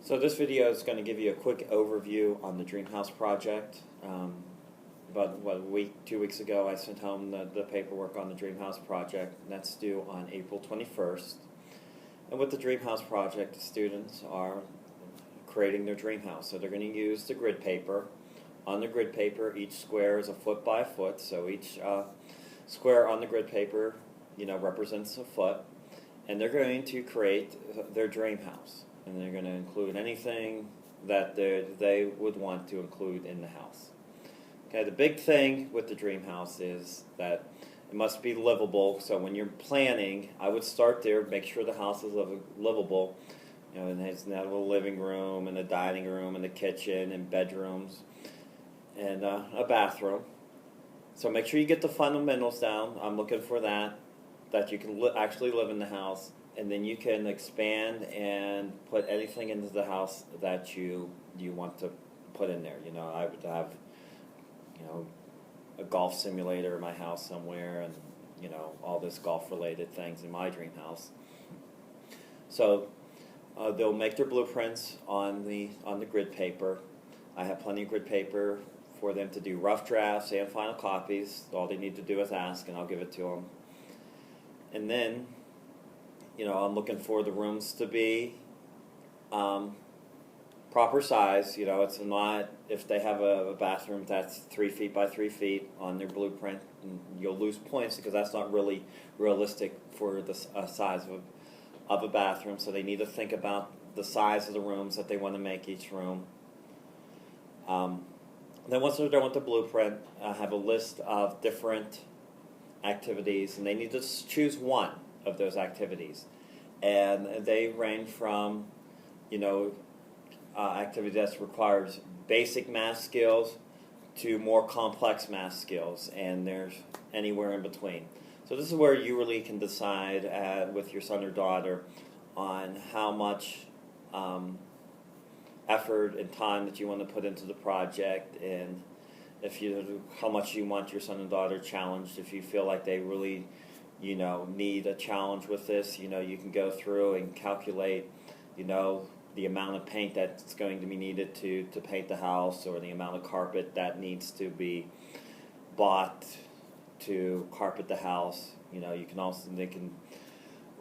So this video is going to give you a quick overview on the Dream House project. About a week, 2 weeks ago, I sent home the paperwork on the Dream House project, and that's due on April 21st. And with the Dream House project, the students are creating their dream house. So they're going to use the grid paper. On the grid paper, each square is a foot by a foot, so each square on the grid paper, represents a foot. And they're going to create their dream house. And they're going to include anything that they would want to include in the house. Okay, the big thing with the dream house is that it must be livable. So when you're planning, I would start there, make sure the house is livable. It has a living room and a dining room and a kitchen and bedrooms and a bathroom. So make sure you get the fundamentals down. I'm looking for that you can actually live in the house. And then you can expand and put anything into the house that you want to put in there. I would have, a golf simulator in my house somewhere, and all this golf-related things in my dream house. So they'll make their blueprints on the grid paper. I have plenty of grid paper for them to do rough drafts and final copies. All they need to do is ask, and I'll give it to them. And then I'm looking for the rooms to be proper size. It's not, if they have a bathroom that's 3 feet by 3 feet on their blueprint, you'll lose points because that's not really realistic for the size of a bathroom. So they need to think about the size of the rooms that they want to make each room. Then once they're done with the blueprint, I have a list of different activities, and they need to choose one of those activities, and they range from activity that requires basic math skills to more complex math skills, and there's anywhere in between. So this is where you really can decide with your son or daughter on how much effort and time that you want to put into the project, and how much you want your son and daughter challenged. If you feel like they really need a challenge with this, you can go through and calculate, the amount of paint that's going to be needed to paint the house, or the amount of carpet that needs to be bought to carpet the house. They can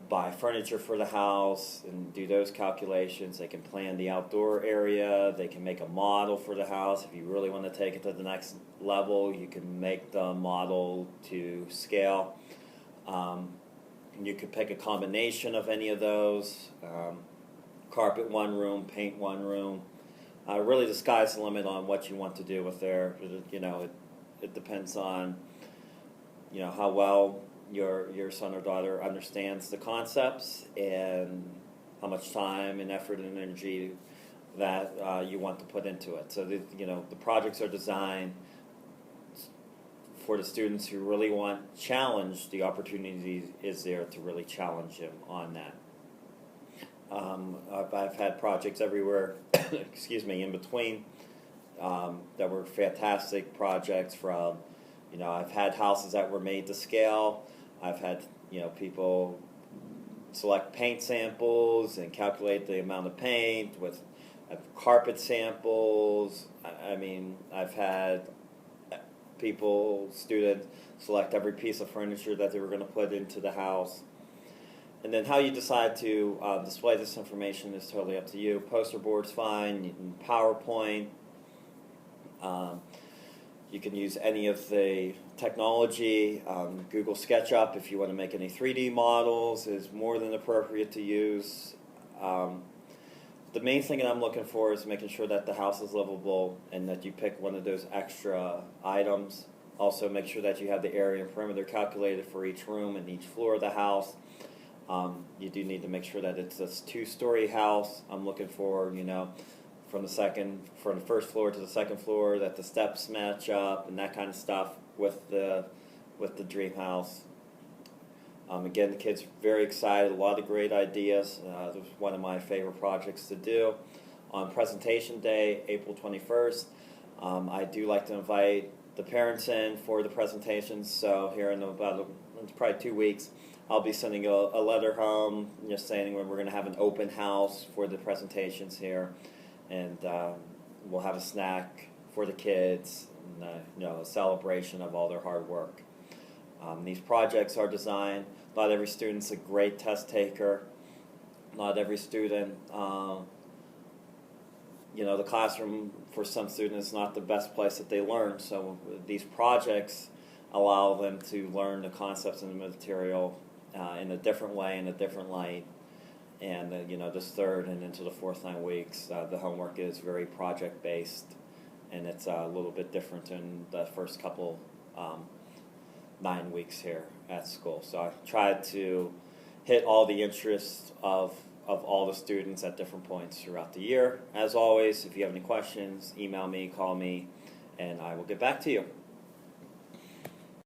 buy furniture for the house and do those calculations. They can plan the outdoor area. They can make a model for the house. If you really want to take it to the next level, you can make the model to scale. You could pick a combination of any of those. Carpet one room, paint one room. Really, the sky's the limit on what you want to do with there. It depends on how well your son or daughter understands the concepts, and how much time and effort and energy that you want to put into it. So the projects are designed for the students who really want challenge. The opportunity is there to really challenge them on that. I've had projects everywhere, in between, that were fantastic projects. From, I've had houses that were made to scale. I've had, people select paint samples and calculate the amount of paint with carpet samples. I've had students select every piece of furniture that they were going to put into the house. And then how you decide to display this information is totally up to you. Poster board's fine, PowerPoint. You can use any of the technology. Google SketchUp, if you want to make any 3D models, is more than appropriate to use. The main thing that I'm looking for is making sure that the house is livable and that you pick one of those extra items. Also, make sure that you have the area and perimeter calculated for each room and each floor of the house. You do need to make sure that it's a 2-story house. I'm looking for, from the first floor to the second floor, that the steps match up and that kind of stuff with the dream house. Again, the kids are very excited, a lot of great ideas. It was one of my favorite projects to do. On presentation day, April 21st, I do like to invite the parents in for the presentations. So here in probably 2 weeks, I'll be sending a letter home, just saying when we're going to have an open house for the presentations here, and we'll have a snack for the kids, and, a celebration of all their hard work. These projects are designed. Not every student's a great test taker. Not every student, the classroom for some students is not the best place that they learn. So these projects allow them to learn the concepts in the material in a different way, in a different light. And this third and into the fourth 9 weeks, the homework is very project-based, and it's a little bit different than the first couple 9 weeks here at school. So I tried to hit all the interests of all the students at different points throughout the year. As always, if you have any questions, email me, call me, and I will get back to you.